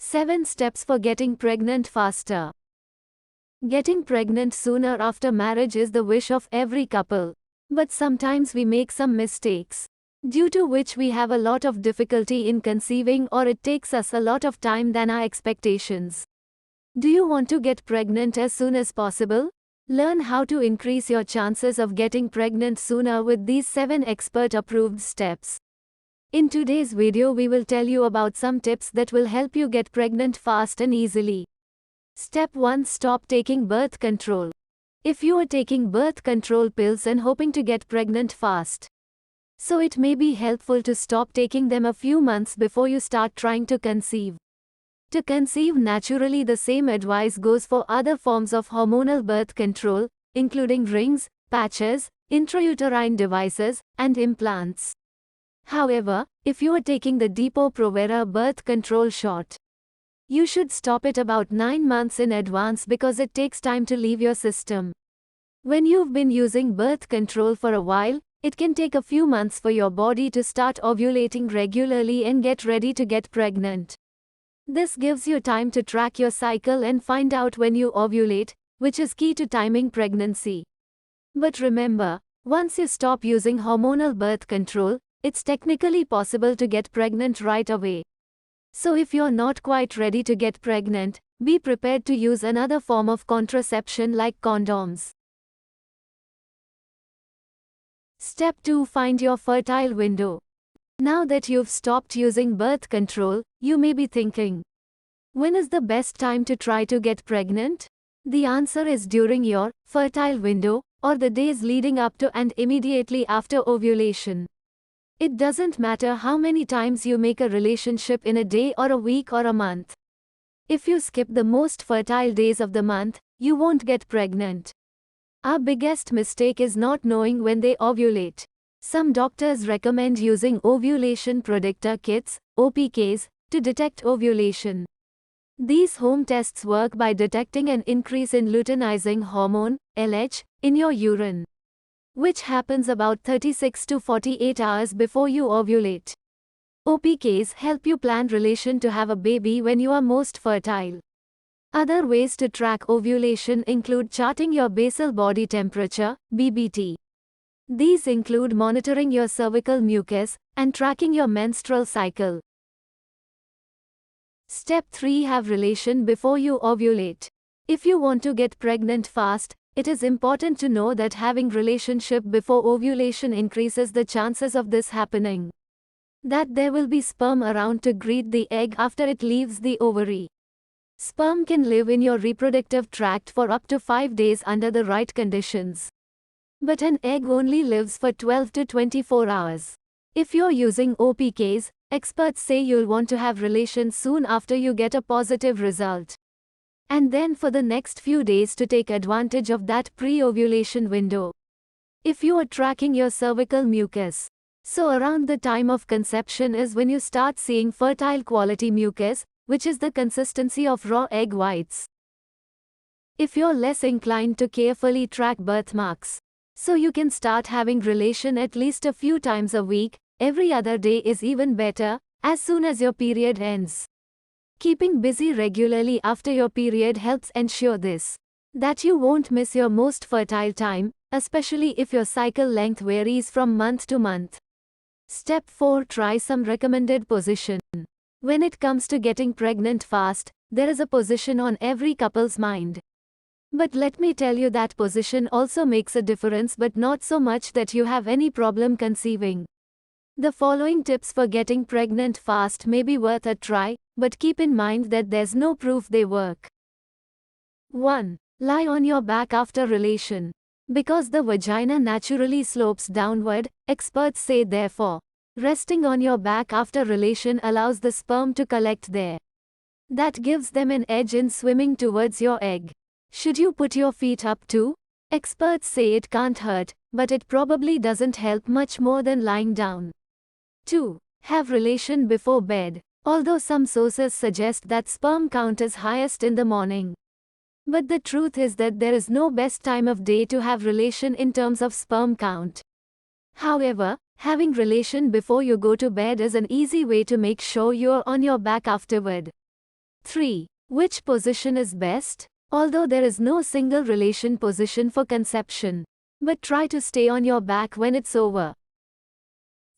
7 steps for getting pregnant faster. Getting pregnant sooner after marriage is the wish of every couple. But sometimes we make some mistakes, due to which we have a lot of difficulty in conceiving, or it takes us a lot of time than our expectations. Do you want to get pregnant as soon as possible? Learn how to increase your chances of getting pregnant sooner with these 7 expert-approved steps. In today's video we will tell you about some tips that will help you get pregnant fast and easily. Step 1. Stop taking birth control. If you are taking birth control pills and hoping to get pregnant fast, so it may be helpful to stop taking them a few months before you start trying to conceive. To conceive naturally, the same advice goes for other forms of hormonal birth control, including rings, patches, intrauterine devices, and implants. However, if you are taking the Depo-Provera birth control shot, you should stop it about 9 months in advance because it takes time to leave your system. When you've been using birth control for a while, it can take a few months for your body to start ovulating regularly and get ready to get pregnant. This gives you time to track your cycle and find out when you ovulate, which is key to timing pregnancy. But remember, once you stop using hormonal birth control, it's technically possible to get pregnant right away. So if you're not quite ready to get pregnant, be prepared to use another form of contraception like condoms. Step 2. Find your fertile window. Now that you've stopped using birth control, you may be thinking, when is the best time to try to get pregnant? The answer is during your fertile window, or the days leading up to and immediately after ovulation. It doesn't matter how many times you make a relationship in a day or a week or a month. If you skip the most fertile days of the month, you won't get pregnant. Our biggest mistake is not knowing when they ovulate. Some doctors recommend using ovulation predictor kits, OPKs, to detect ovulation. These home tests work by detecting an increase in luteinizing hormone, LH, in your urine, which happens about 36 to 48 hours before you ovulate. OPKs help you plan relation to have a baby when you are most fertile. Other ways to track ovulation include charting your basal body temperature, BBT. These include monitoring your cervical mucus and tracking your menstrual cycle. Step 3. Have relation before you ovulate. If you want to get pregnant fast, it is important to know that having relationship before ovulation increases the chances of this happening. That there will be sperm around to greet the egg after it leaves the ovary. Sperm can live in your reproductive tract for up to 5 days under the right conditions. But an egg only lives for 12 to 24 hours. If you're using OPKs, experts say you'll want to have relations soon after you get a positive result. And then for the next few days to take advantage of that pre-ovulation window. If you are tracking your cervical mucus, so around the time of conception is when you start seeing fertile quality mucus, which is the consistency of raw egg whites. If you're less inclined to carefully track birthmarks, so you can start having relation at least a few times a week, every other day is even better, as soon as your period ends. Keeping busy regularly after your period helps ensure this, that you won't miss your most fertile time, especially if your cycle length varies from month to month. Step 4. Try some recommended position. When it comes to getting pregnant fast, there is a position on every couple's mind. But let me tell you that position also makes a difference, but not so much that you have any problem conceiving. The following tips for getting pregnant fast may be worth a try, but keep in mind that there's no proof they work. 1. Lie on your back after relation. Because the vagina naturally slopes downward, experts say therefore, resting on your back after relation allows the sperm to collect there. That gives them an edge in swimming towards your egg. Should you put your feet up too? Experts say it can't hurt, but it probably doesn't help much more than lying down. 2. Have relation before bed. Although some sources suggest that sperm count is highest in the morning. But the truth is that there is no best time of day to have relation in terms of sperm count. However, having relation before you go to bed is an easy way to make sure you're on your back afterward. 3. Which position is best? Although there is no single relation position for conception, but try to stay on your back when it's over.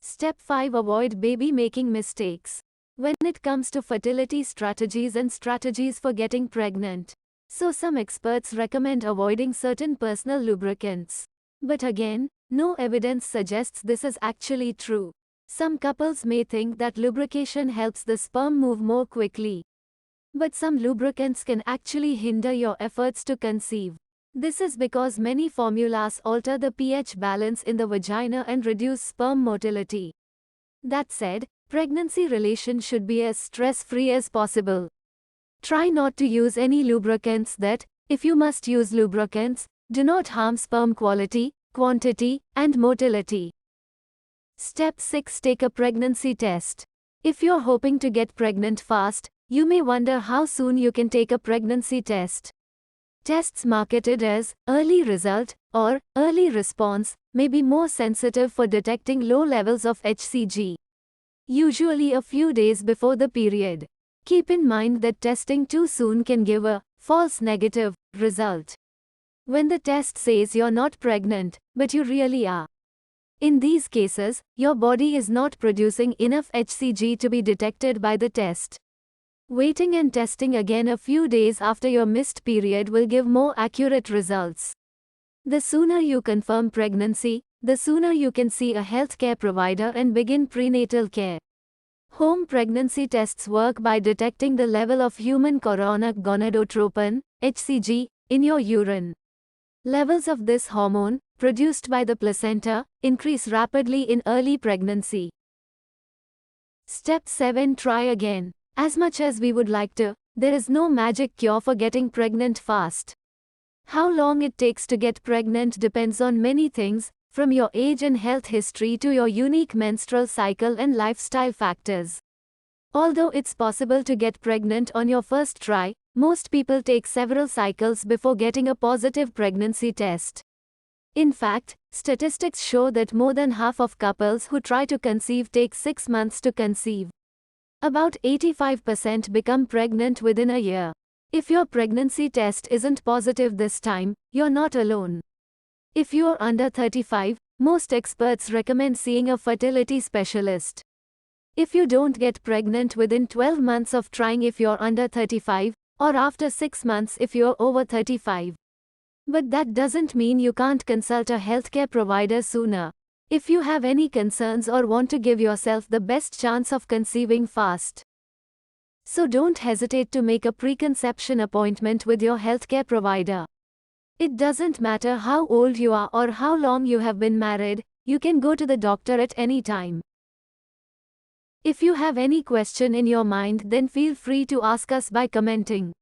Step 5. Avoid baby making mistakes. When it comes to fertility strategies and strategies for getting pregnant, so some experts recommend avoiding certain personal lubricants. But again, no evidence suggests this is actually true. Some couples may think that lubrication helps the sperm move more quickly. But some lubricants can actually hinder your efforts to conceive. This is because many formulas alter the pH balance in the vagina and reduce sperm motility. That said, pregnancy relation should be as stress-free as possible. Try not to use any lubricants that, if you must use lubricants, do not harm sperm quality, quantity, and motility. Step 6. Take a pregnancy test. If you're hoping to get pregnant fast, you may wonder how soon you can take a pregnancy test. Tests marketed as early result or early response may be more sensitive for detecting low levels of HCG, usually a few days before the period. Keep in mind that testing too soon can give a false negative result. When the test says you're not pregnant, but you really are. In these cases, your body is not producing enough HCG to be detected by the test. Waiting and testing again a few days after your missed period will give more accurate results. The sooner you confirm pregnancy, the sooner you can see a healthcare provider and begin prenatal care. Home pregnancy tests work by detecting the level of human chorionic gonadotropin, HCG, in your urine. Levels of this hormone, produced by the placenta, increase rapidly in early pregnancy. Step 7. Try again. As much as we would like to, there is no magic cure for getting pregnant fast. How long it takes to get pregnant depends on many things, from your age and health history to your unique menstrual cycle and lifestyle factors. Although it's possible to get pregnant on your first try, most people take several cycles before getting a positive pregnancy test. In fact, statistics show that more than half of couples who try to conceive take 6 months to conceive. About 85% become pregnant within a year. If your pregnancy test isn't positive this time, you're not alone. If you're under 35, most experts recommend seeing a fertility specialist. If you don't get pregnant within 12 months of trying if you're under 35, or after 6 months if you're over 35. But that doesn't mean you can't consult a healthcare provider sooner. If you have any concerns or want to give yourself the best chance of conceiving fast. So don't hesitate to make a preconception appointment with your healthcare provider. It doesn't matter how old you are or how long you have been married, you can go to the doctor at any time. If you have any question in your mind, then feel free to ask us by commenting.